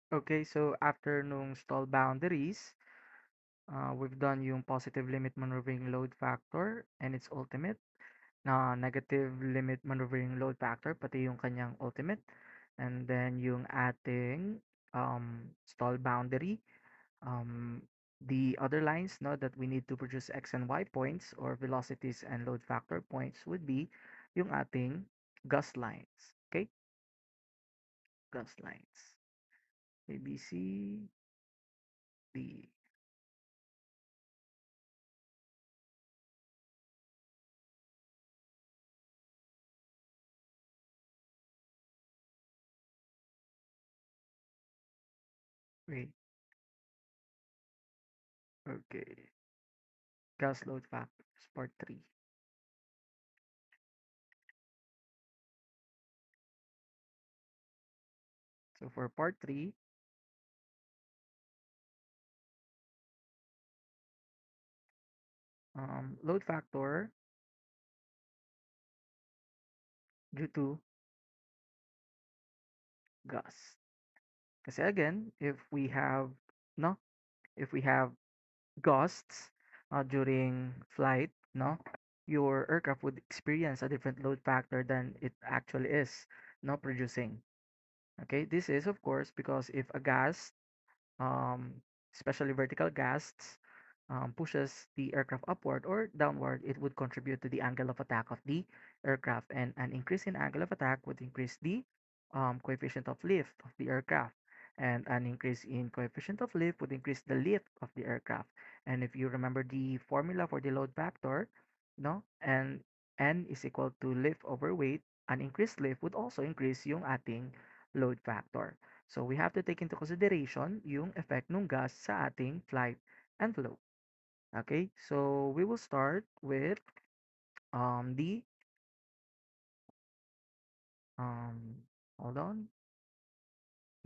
Okay, so after nung stall boundaries, we've done yung positive limit maneuvering load factor and its ultimate, na negative limit maneuvering load factor, pati yung kanyang ultimate, and then yung ating stall boundary, um, the other lines no, that we need to produce x and y points or velocities and load factor points would be yung ating gas lines. Okay, gas lines. A, B, C, D. Wait, okay. Gas load factors, part 3. So for part 3, load factor due to gas. Kasi again, if we have, no, if we have gusts during flight, no, your aircraft would experience a different load factor than it actually is, no, producing. Okay, this is of course because if a gas, um, especially vertical gusts, pushes the aircraft upward or downward, it would contribute to the angle of attack of the aircraft. And an increase in angle of attack would increase the coefficient of lift of the aircraft. And an increase in coefficient of lift would increase the lift of the aircraft. And if you remember the formula for the load factor, no, and N is equal to lift over weight, an increased lift would also increase yung ating load factor. So we have to take into consideration yung effect ng gas sa ating flight envelope. Okay, so we will start with the um hold on,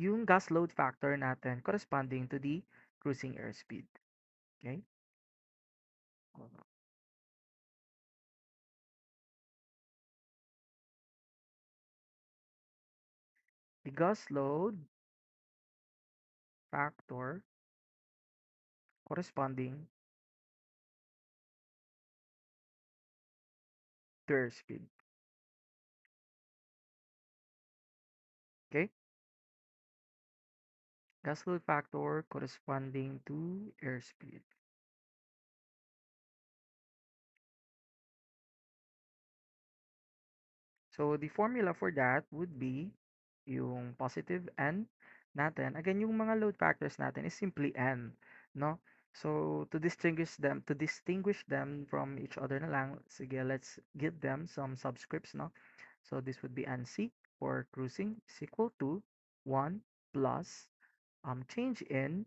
yung gas load factor natin corresponding to the cruising airspeed. Okay, hold on. The gas load factor corresponding to airspeed. Okay, gas load factor corresponding to airspeed. So the formula for that would be yung positive n natin. Again, yung mga load factors natin is simply n, no? So to distinguish them from each other na lang, sige, let's give them some subscripts, no? So this would be NC for cruising is equal to 1 plus change in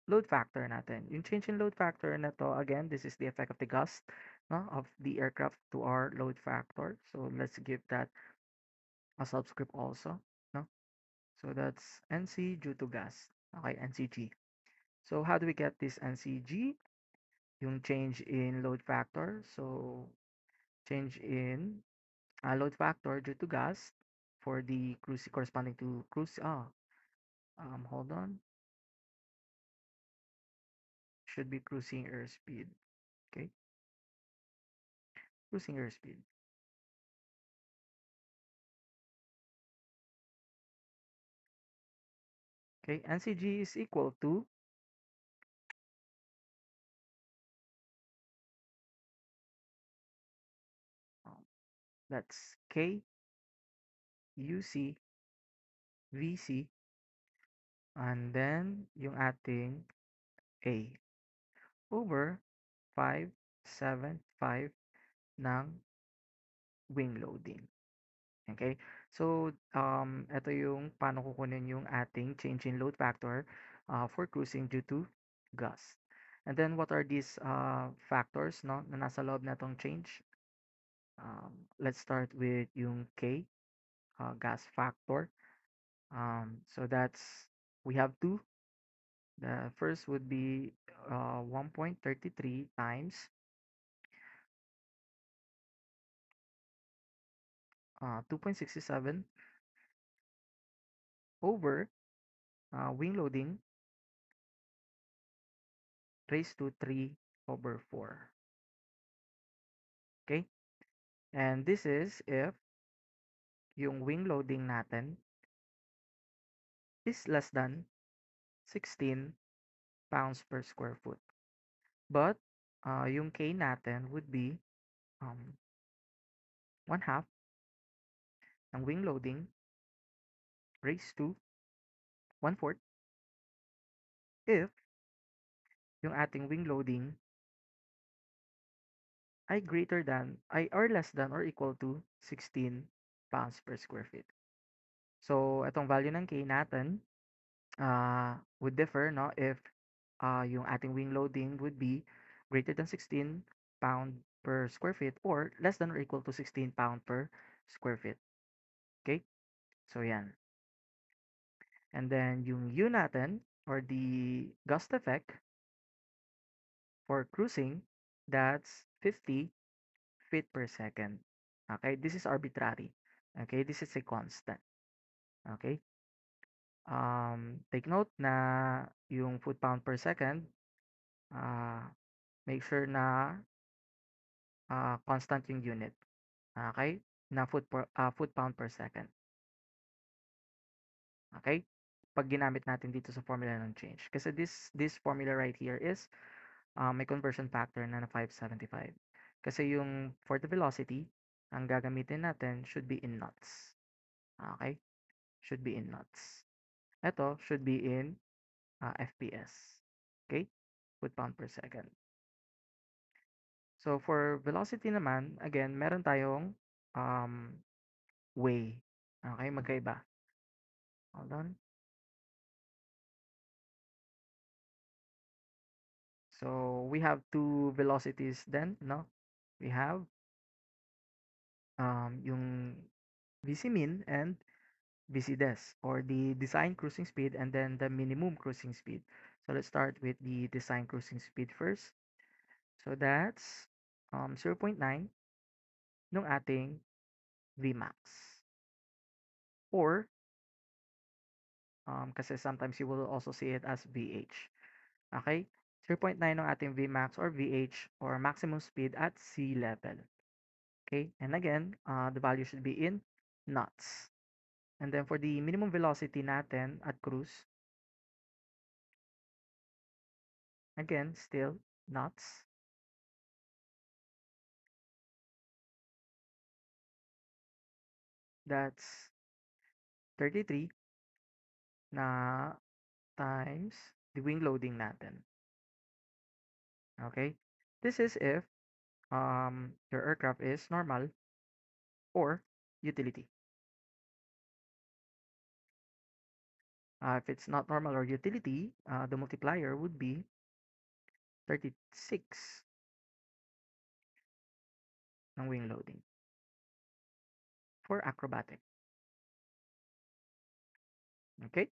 load factor natin. Yung change in load factor na to, again, this is the effect of the gust, no, of the aircraft to our load factor. So let's give that a subscript also, no? So that's NC due to gas. Okay, NCG. So how do we get this NCG? Yung change in load factor. So change in load factor due to gas for the cruise corresponding to cruise. Hold on. Should be cruising airspeed. Okay, cruising airspeed. Okay, NCG is equal to um, that's K UC VC and then yung ating A over 575 ng wing loading. Okay? So, ito yung paano kukunin yung ating change in load factor for cruising due to gust. And then, what are these factors no, na nasa loob na itong change? Let's start with yung K, gas factor. So, we have two. The first would be 1.33 times 2.67 over wing loading raised to 3 over 4. Okay? And this is if yung wing loading natin is less than 16 pounds per square foot. But yung K natin would be um, 1/2 ng wing loading raised to 1/4 if yung ating wing loading ay greater than ay or less than or equal to 16 pounds per square feet. So, itong value ng K natin would differ, no, if yung ating wing loading would be greater than 16 pound per square feet or less than or equal to 16 pound per square feet. Okay? So, yan. And then, yung U natin or the gust effect for cruising, that's 50 feet per second. Okay? This is arbitrary. Okay? This is a constant. Okay? Take note na yung foot pound per second, uh, make sure na constant yung unit. Okay? Na foot pound per second. Okay? Pag ginamit natin dito sa formula ng change. Kasi this formula right here is may conversion factor na 575. Kasi yung for the velocity, ang gagamitin natin should be in knots. Okay? Should be in knots. Ito should be in FPS. Okay? Foot pound per second. So for velocity naman, again, meron tayong um, way. Okay, magkaiba. Hold on. So we have two velocities then, no? We have yung VC min and VC des or the design cruising speed and then the minimum cruising speed. So let's start with the design cruising speed first. So that's 0.9 ng ating Vmax. Or kasi sometimes you will also see it as VH. Okay? 0.9 ng ating Vmax or VH or maximum speed at sea level. Okay? And again, the value should be in knots. And then for the minimum velocity natin at cruise, again, still knots. That's 33 na times the wing loading natin. Okay? This is if your aircraft is normal or utility. If it's not normal or utility, the multiplier would be 36 ng wing loading for acrobatic. Okay?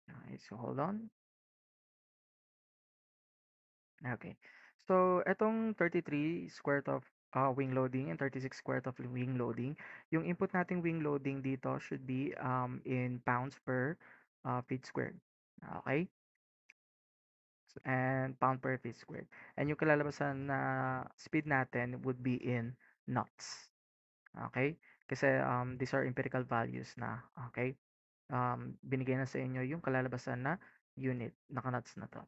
Okay, so hold on. Okay. So, etong 33 squared of wing loading and 36 squared of wing loading, yung input nating wing loading dito should be in pounds per feet squared. Okay? And pound per feet squared. And yung kalalabasan na speed natin would be in knots. Okay? Kasi these are empirical values na. Okay? Binigay na sa inyo yung kalalabasan na unit. Naka-knots na to.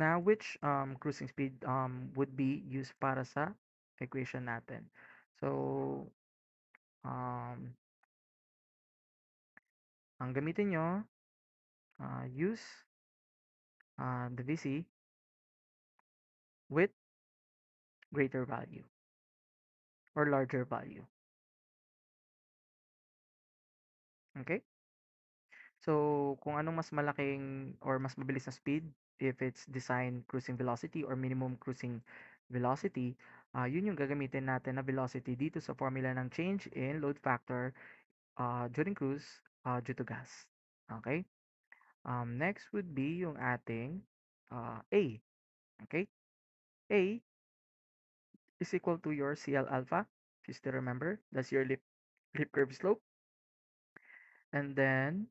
Now, which cruising speed would be used para sa equation natin? So, um, ang gamitin nyo, use the VC with greater value or larger value. Okay? So, kung anong mas malaking or mas mabilis na speed, if it's design cruising velocity or minimum cruising velocity, yun yung gagamitin natin na velocity dito sa formula ng change in load factor during cruise due to gas. Okay? Next would be yung ating A. Okay? A is equal to your CL alpha. If you still remember, that's your lip curve slope. And then,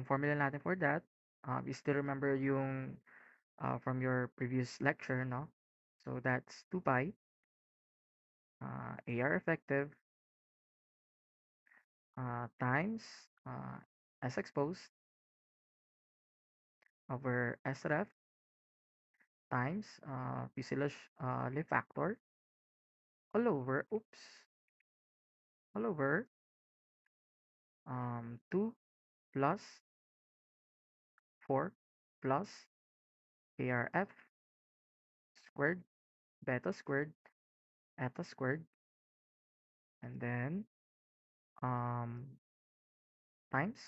formula natin for that, you still remember yung from your previous lecture, no? So that's 2 pi AR effective times S exposed over SREF times fuselage lift factor all over, all over 2 plus 4 plus ARF squared, beta squared, eta squared, and then um, times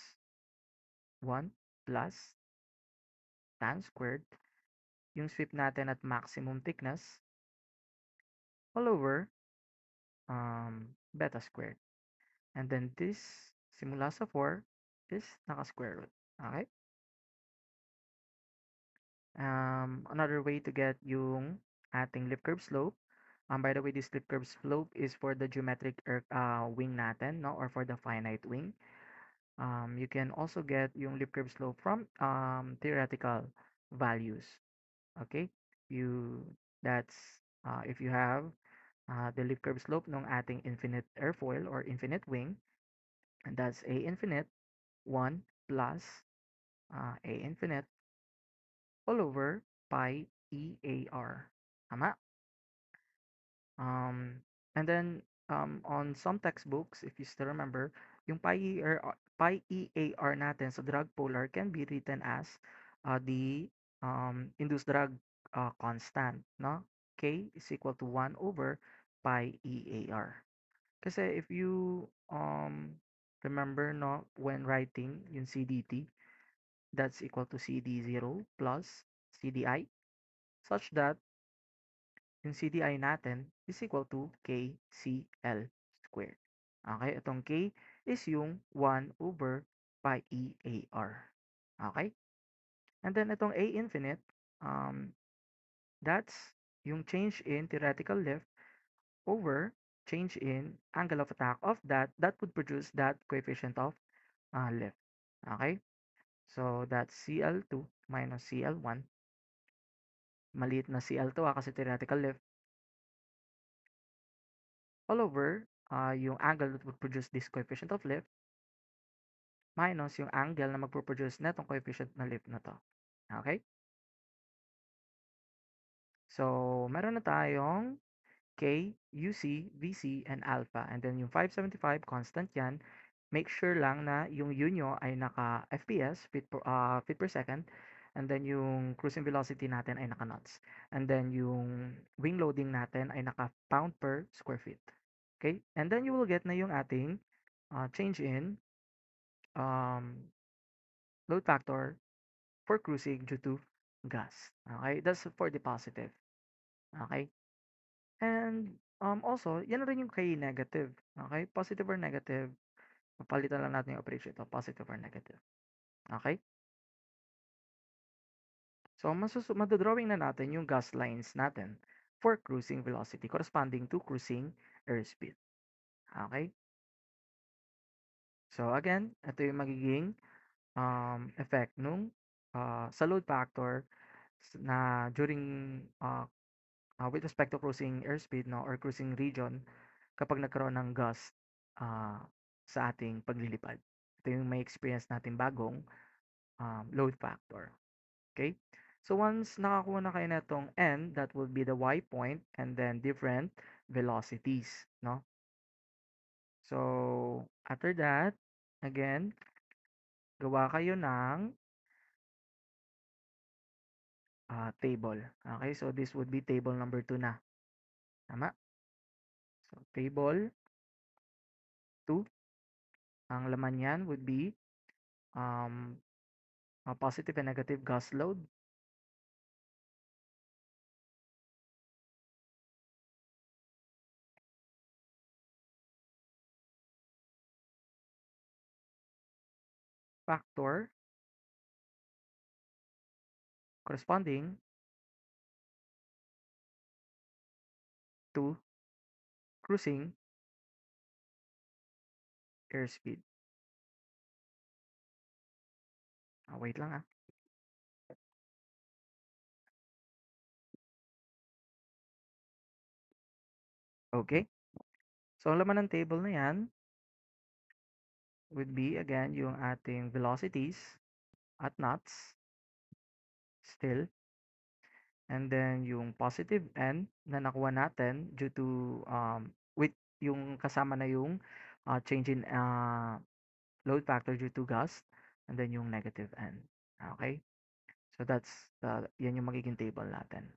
1 plus tan squared, yung sweep natin at maximum thickness, all over beta squared. And then this, simula sa 4, is naka-square root. Okay? Another way to get yung ating lip curve slope. By the way, this lip curve slope is for the geometric wing natin, no? Or for the finite wing. You can also get yung lip curve slope from theoretical values. Okay? You that's if you have the lip curve slope ng ating infinite airfoil or infinite wing, and that's A infinite 1 plus A infinite all over pi EAR. Tama? Um, and then on some textbooks, if you still remember, yung pi EAR natin sa drag polar can be written as the induced drag constant, no? K is equal to 1 over pi EAR. Kasi if you remember, no, when writing yung CDT, that's equal to CD0 plus CDI, such that yung CDI natin is equal to KCL squared. Okay, itong K is yung 1 over pi EAR. Okay? And then itong A infinite, um, that's yung change in theoretical lift over change in angle of attack of that would produce that coefficient of lift. Okay? So that's CL2 minus CL1. Maliit na CL2 kasi theoretical lift all over yung angle that would produce this coefficient of lift minus yung angle na magpo-produce netong coefficient na lift na to. Okay? So, meron na tayong K, UC, VC, and alpha. And then yung 575, constant yan. Make sure lang na yung U nyo ay naka FPS, feet per second. And then yung cruising velocity natin ay naka knots. And then yung wing loading natin ay naka pound per square feet. Okay? And then you will get na yung ating change in um, load factor for cruising due to gas. Okay? That's for the positive. Okay? And also, yan rin yung kay negative. Okay? Positive or negative. Papalitan lang natin yung operation ito. Positive or negative. Okay? So, madodrawing na natin yung gas lines natin for cruising velocity corresponding to cruising airspeed. Okay? So, again, ito yung magiging effect nung sa load factor na during with respect to cruising airspeed, no, or cruising region kapag nagkaroon ng gust sa ating paglilipad. Ito yung may experience natin bagong load factor. Okay? So once nakakuha na kayo netong n, that will be the y point and then different velocities, no? So after that, again, gawa kayo ng table. Okay? So this would be table number 2 na. Tama? So table 2, ang laman yan would be um, positive and negative gas load, factor corresponding to cruising airspeed. Wait lang ah. Okay. So, ang laman ng table na yan would be, again, yung ating velocities at knots still. And then, yung positive n na nakuha natin due to, with yung kasama na yung change in load factor due to gust. And then, yung negative n. Okay? So, yan yung magiging table natin.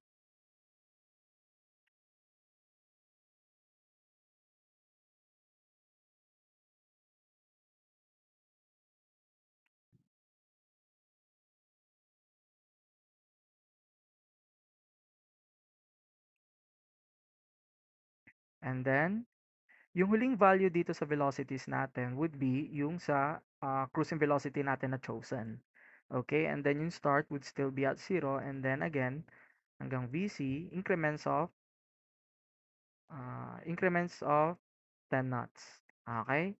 And then, yung huling value dito sa velocities natin would be yung sa cruising velocity natin na chosen. Okay, and then yung start would still be at 0 and then again hanggang VC increments of 10 knots. Okay,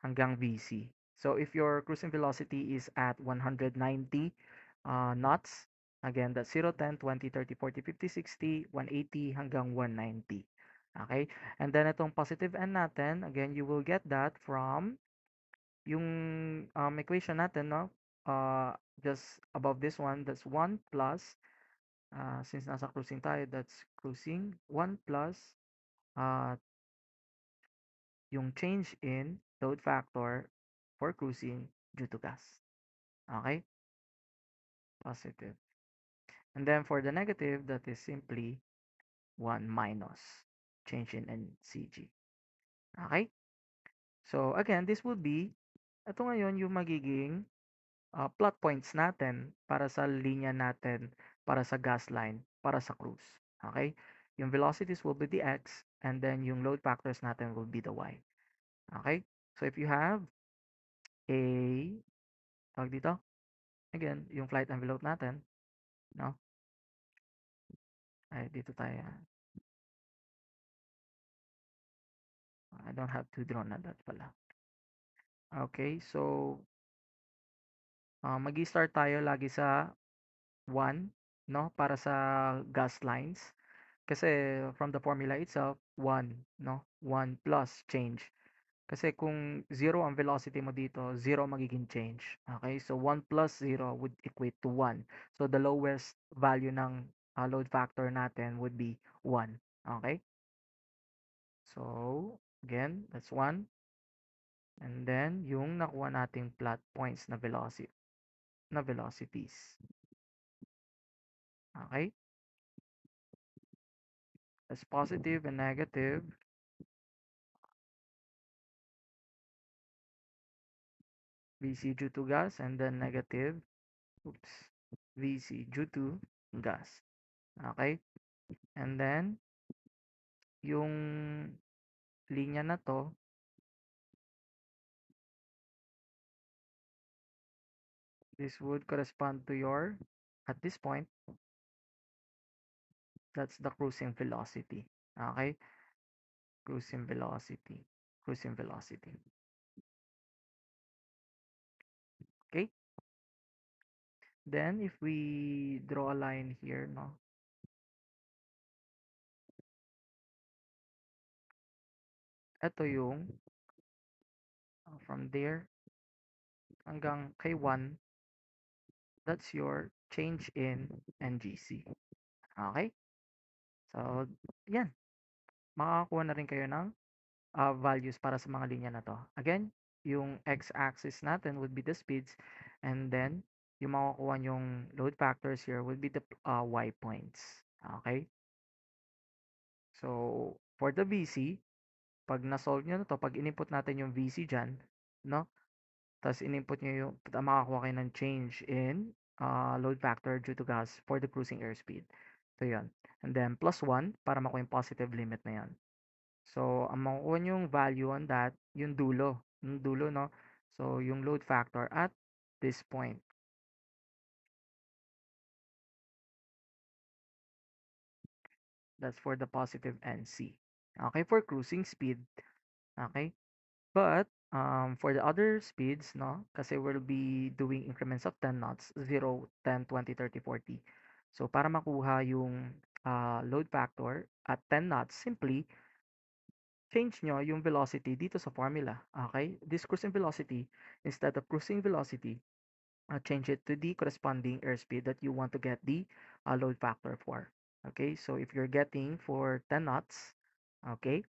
hanggang VC. So if your cruising velocity is at 190 knots, again that's 0, 10, 20, 30, 40, 50, 60, 180 hanggang 190. Okay? And then itong positive n natin, again, you will get that from yung equation natin, no? Just above this one, that's 1 plus, since nasa cruising tayo, that's cruising, 1 plus uh, yung change in load factor for cruising due to gas. Okay? Positive. And then for the negative, that is simply 1 minus change in NCG. Okay? So again, this would be, ito ngayon yung magiging plot points natin para sa linya natin, para sa gas line, para sa cruise. Okay? Yung velocities will be the x, and then yung load factors natin will be the y. Okay? So if you have a, tawag dito, again, yung flight envelope natin, no? Ay, dito tayo. I don't have to draw na that pala. Okay, so magi-start tayo lagi sa 1, no? Para sa gas lines. Kasi from the formula itself, 1, no? 1 plus change. Kasi kung 0 ang velocity mo dito, 0 magiging change. Okay? So 1 plus 0 would equate to 1. So the lowest value ng load factor natin would be 1. Okay? So again, that's 1. And then yung nakuha nating plot points na velocities. Okay? That's positive and negative. VC due to gas and then negative, oops, VC due to gas. Okay? And then, yung linya na to, this would correspond to your, at this point, that's the cruising velocity. Okay? Cruising velocity. Cruising velocity. Okay? Then, if we draw a line here, no? Ito yung from there hanggang kay 1, that's your change in NGC. Okay? So, yan. Makakakuha na rin kayo ng values para sa mga linya na to. Again, yung x-axis natin would be the speeds, and then yung makukuha yung load factors here would be the y points. Okay? So, for the VC, pag na-solve nyo na to, pag in-input natin yung VC dyan, no? Tapos in-input nyo yung, makakuha kayo ng change in load factor due to gas for the cruising airspeed. So, yun. And then, plus 1 para makuha yung positive limit na yun. So, ang makukuha yung value on that, yung dulo. Yung dulo, no? So, yung load factor at this point. That's for the positive NC. Okay, for cruising speed. Okay? But, For the other speeds, no, kasi we'll be doing increments of 10 knots, 0, 10, 20, 30, 40. So, para makuha yung load factor at 10 knots, simply change nyo yung velocity dito sa formula. Okay? This cruising velocity, instead of cruising velocity, change it to the corresponding airspeed that you want to get the load factor for. Okay? So, if you're getting for 10 knots, okay,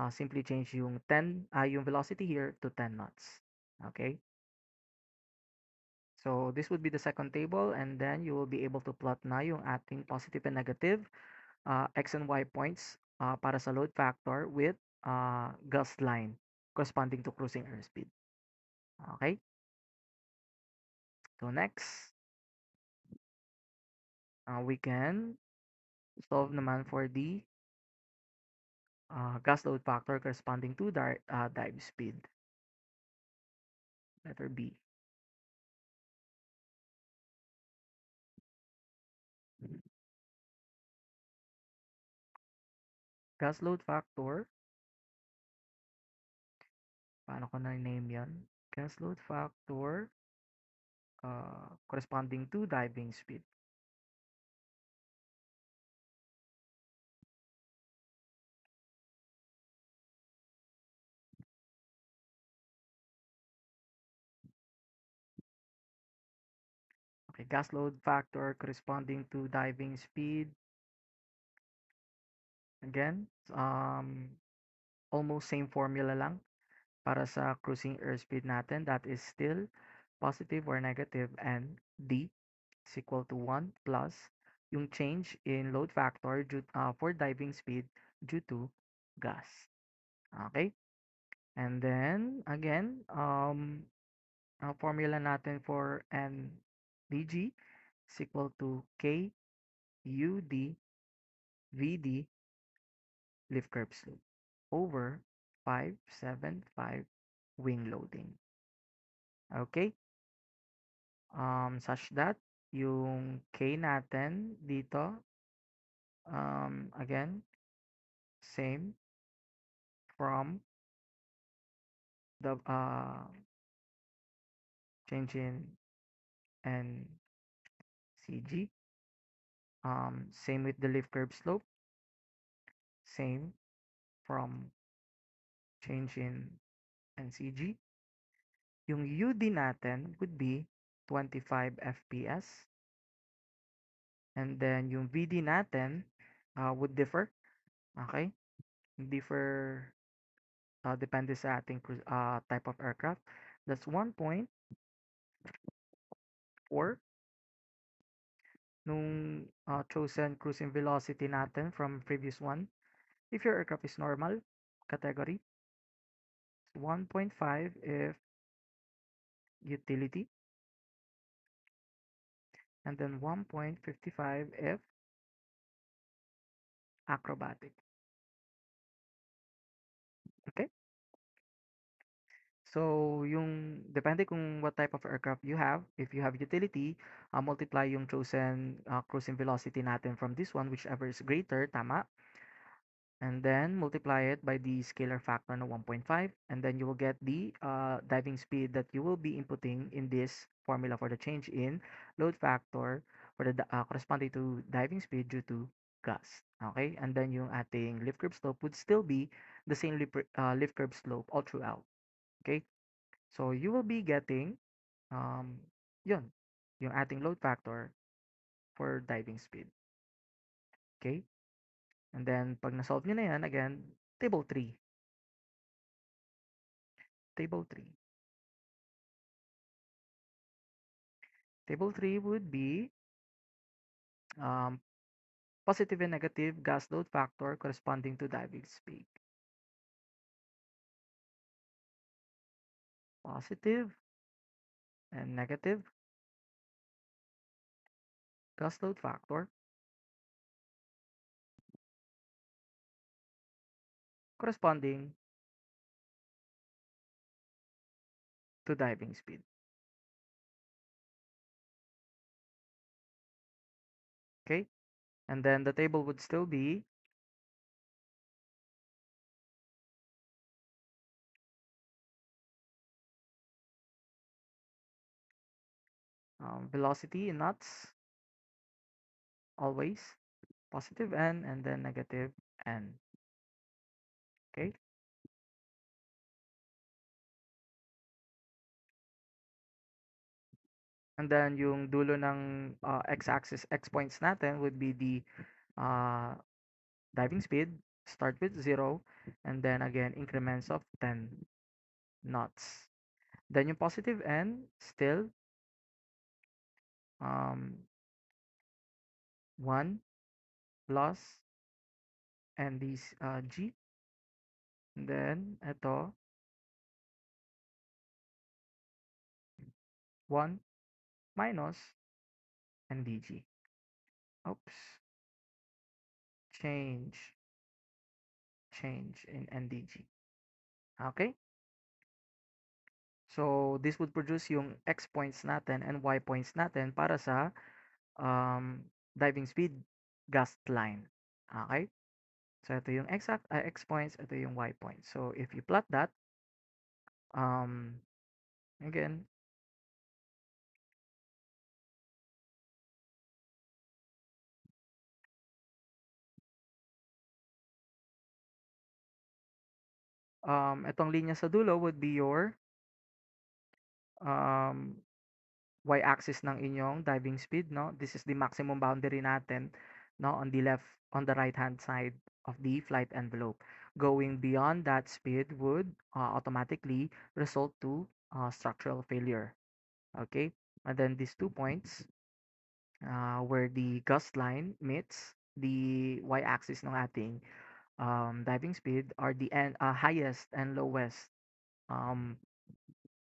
simply change yung velocity here to 10 knots. Okay? So, this would be the second table, and then you will be able to plot na yung ating positive and negative X and Y points para sa load factor with gust line corresponding to cruising airspeed. Okay? So, next, we can solve naman for the gas load factor corresponding to dive speed. Letter B. Gas load factor, paano ko na-name yan? Gas load factor corresponding to diving speed. Okay, gas load factor corresponding to diving speed. Again, almost same formula lang para sa cruising airspeed natin. That is still positive or negative, and D is equal to 1 plus yung change in load factor for diving speed due to gas. Okay? And then, again, formula natin for NDG is equal to K UD VD lift curve slope over 575 wing loading. Okay? Such that yung K natin dito, again, same from the change in NCG. Same with the lift curve slope, same from change in NCG. Yung UD natin would be 25 FPS. And then yung VD natin would differ. Okay? Differ depende sa ating type of aircraft. That's 1.4 nung chosen cruising velocity natin from previous one. If your aircraft is normal category, 1.5 if utility, and then 1.55 if acrobatic. Okay? So, yung depende kung what type of aircraft you have. If you have utility, multiply yung chosen cruising velocity natin from this one, whichever is greater, tama. And then multiply it by the scalar factor na 1.5, and then you will get the diving speed that you will be inputting in this formula for the change in load factor for the corresponding to diving speed due to gust. Okay? And then yung ating lift curve slope would still be the same lift curve slope all throughout. Okay? So you will be getting yun, yung ating load factor for diving speed. Okay? And then, pag na-solve nyo na yan, again, table 3. Table 3. Table 3 would be um, positive and negative gas load factor corresponding to diving speed. Positive and negative gas load factor corresponding to diving speed. Okay? And then the table would still be Velocity in knots, always positive n and then negative n. Okay? And then yung dulo ng x-axis, x points natin would be the uh, diving speed. Start with 0 and then again increments of 10 knots. Then yung positive n, still um, 1 plus ndg. And then ito 1 minus ndg. Oops. Change. Change in ndg. Okay? So, this would produce yung x points natin and y points natin para sa diving speed gust line. Okay? So, ito yung x points, ito yung y points. So, if you plot that, um, again, itong linya sa dulo would be your um, y-axis ng inyong diving speed, no? This is the maximum boundary natin, no? On the right-hand side of the flight envelope. Going beyond that speed would automatically result to structural failure. Okay? And then these 2 points, where the gust line meets the y-axis ng ating diving speed are the highest and lowest um,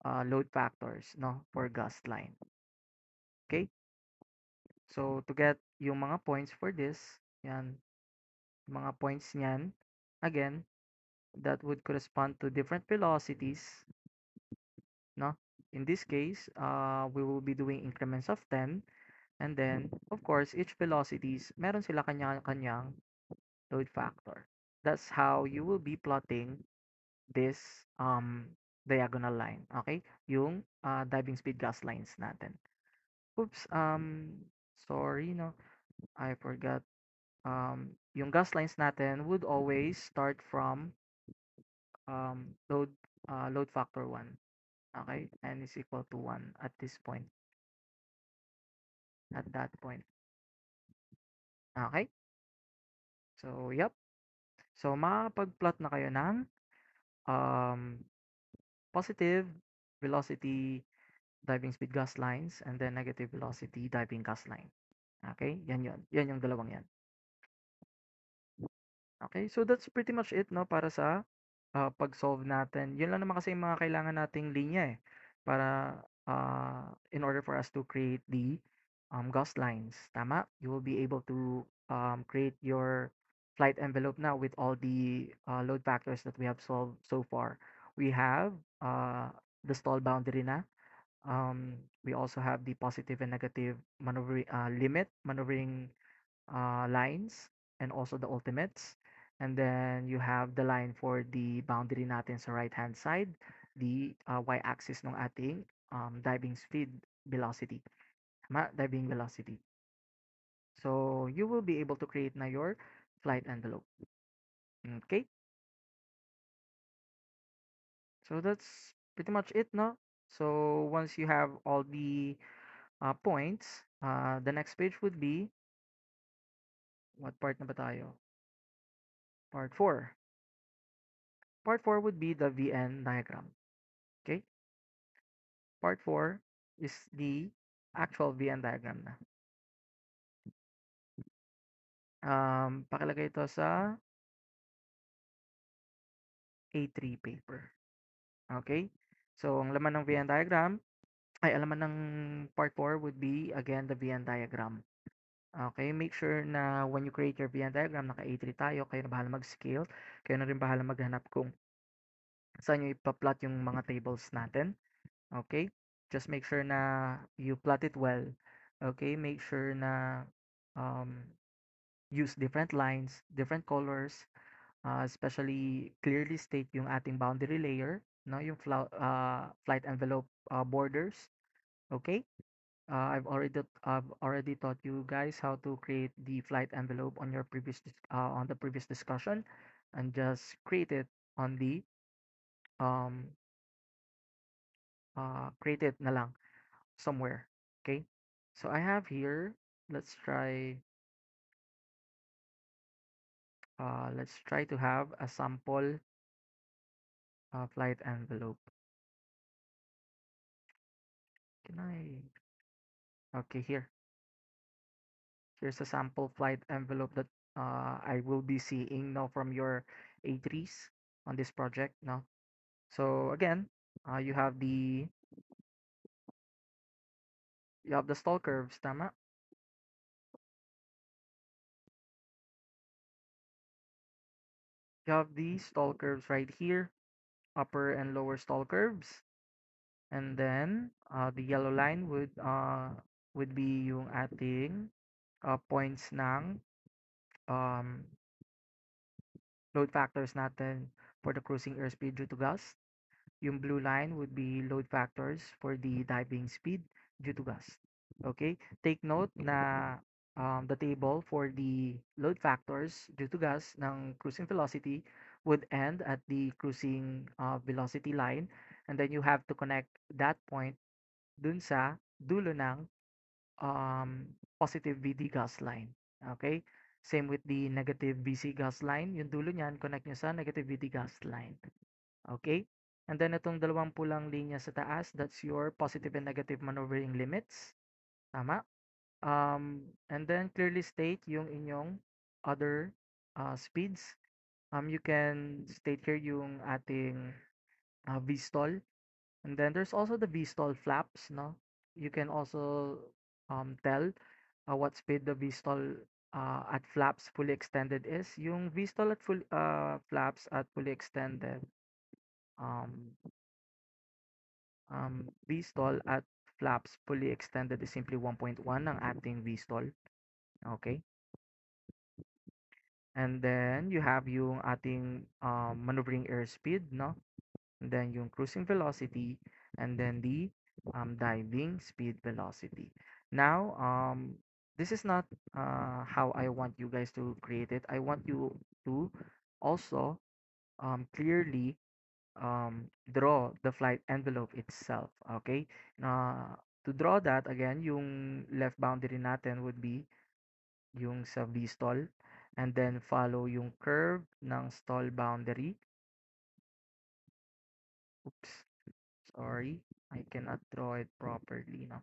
load factors, no, for gust line. Okay? So, to get yung mga points for this, yan, mga points niyan, again, that would correspond to different velocities, no? In this case, we will be doing increments of 10, and then, of course, each velocities, meron sila kanya-kanyang load factor. That's how you will be plotting this diagonal line, okay? Yung diving speed gas lines natin. Oops, sorry, no, I forgot. Yung gas lines natin would always start from load factor 1. Okay? N is equal to 1 at this point, at that point. Okay? So, yep. So, makapag-plot na kayo ng um, positive velocity diving speed gas lines and then negative velocity diving gas line. Okay? Yan yun. Yan yung dalawang yan. Okay? So, that's pretty much it, no? Para sa pag-solve natin. Yun lang naman kasi yung mga kailangan nating linya eh. Para in order for us to create the gauss lines. Tama? You will be able to create your flight envelope now with all the load factors that we have solved so far. We have the stall boundary na. We also have the positive and negative maneuvering lines and also the ultimates. And then you have the line for the boundary natin sa right-hand side, the y-axis ng ating diving speed velocity. Tama? Diving velocity. So, you will be able to create na your flight envelope. Okay? So, that's pretty much it, no? So, once you have all the points, the next page would be, what part na ba tayo? Part 4. Part 4 would be the VN diagram. Okay? Part 4 is the actual VN diagram na. Pakilagay ito sa A3 paper. Okay? So, ang laman ng VN diagram, ang laman ng part 4 would be, again, the VN diagram. Okay? Make sure na when you create your VN diagram, naka A3 tayo, kayo na bahala mag-scale, kayo na rin bahala maghanap kung saan nyo ipa-plot yung mga tables natin. Okay? Just make sure na you plot it well. Okay? Make sure na um, use different lines, different colors, especially clearly state yung ating boundary layer, no? Yung flight envelope borders. Okay? I've already taught you guys how to create the flight envelope on your on the previous discussion, and just create it on the um create it na lang somewhere. Okay, so I have here. Let's try. Let's try to have a sample flight envelope. Can I? Okay, here. Here's a sample flight envelope that I will be seeing now from your A3s on this project now. So again, you have the stall curves, tama? You have these stall curves right here, upper and lower stall curves, and then the yellow line would be yung ating points ng um, load factors natin for the cruising airspeed due to gust. Yung blue line would be load factors for the diving speed due to gust. Okay? Take note na the table for the load factors due to gust ng cruising velocity would end at the cruising velocity line, and then you have to connect that point dun sa dulo ng positive VD gas line. Okay? Same with the negative VC gas line. Yung dulo niyan, connect nyo sa negative VD gas line. Okay? And then itong dalawang pulang linya sa taas, that's your positive and negative maneuvering limits. Tama? And then clearly state yung inyong other speeds. You can state here yung ating VSTOL. And then there's also the VSTOL flaps, no? You can also tell what speed the VSTOL at flaps fully extended is. Yung VSTOL at full flaps at fully extended um, VSTOL at flaps fully extended is simply 1.1 ng ating VSTOL. Okay? And then you have yung ating maneuvering airspeed, no? And then yung cruising velocity, and then the diving speed velocity. Now, this is not how I want you guys to create it. I want you to also clearly draw the flight envelope itself. Okay? To draw that, again, yung left boundary natin would be yung sa V-stall, and then follow yung curve ng stall boundary. Oops, sorry. I cannot draw it properly, no?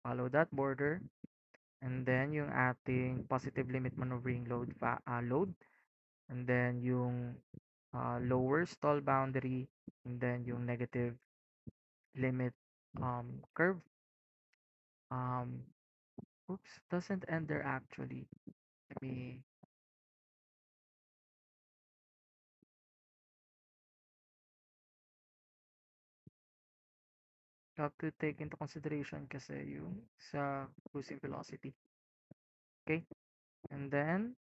Follow that border, and then yung ating positive limit maneuvering load, and then yung lower stall boundary, and then yung negative limit curve. Um, oops, doesn't end there actually. Let me have to take into consideration kasi yung sa cruising velocity. Okay? And then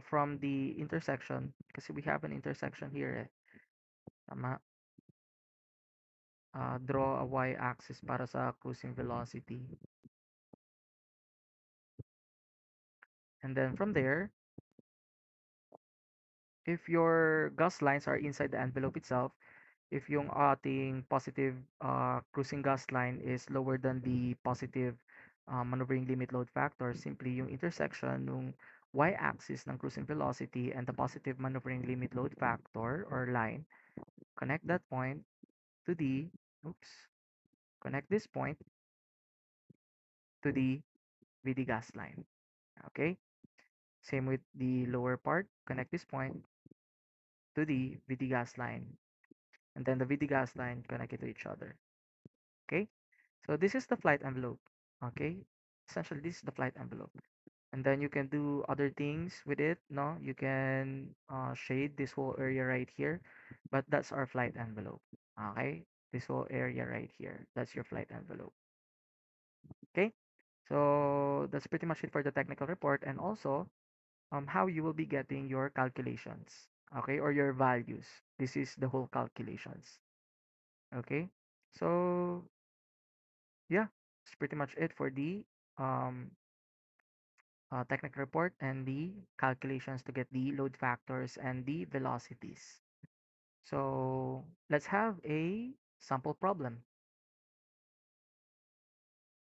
from the intersection, kasi we have an intersection here, tama? Draw a y-axis para sa cruising velocity. And then from there, if your gas lines are inside the envelope itself, if yung ating positive cruising gas line is lower than the positive maneuvering limit load factor, simply yung intersection ng y-axis ng cruising velocity and the positive maneuvering limit load factor or line, connect that point to the, oops, connect this point to the VD gas line. Okay? Same with the lower part, connect this point to the VD gas line. And then the VD gas line connect it to each other. Okay? So this is the flight envelope. Okay? Essentially, this is the flight envelope. And then you can do other things with it. No, you can shade this whole area right here, but that's our flight envelope. Okay? This whole area right here. That's your flight envelope. Okay? So that's pretty much it for the technical report, and also how you will be getting your calculations. Okay? Or your values. This is the whole calculations. Okay? So yeah. It's pretty much it for the um, technical report and the calculations to get the load factors and the velocities. So let's have a sample problem.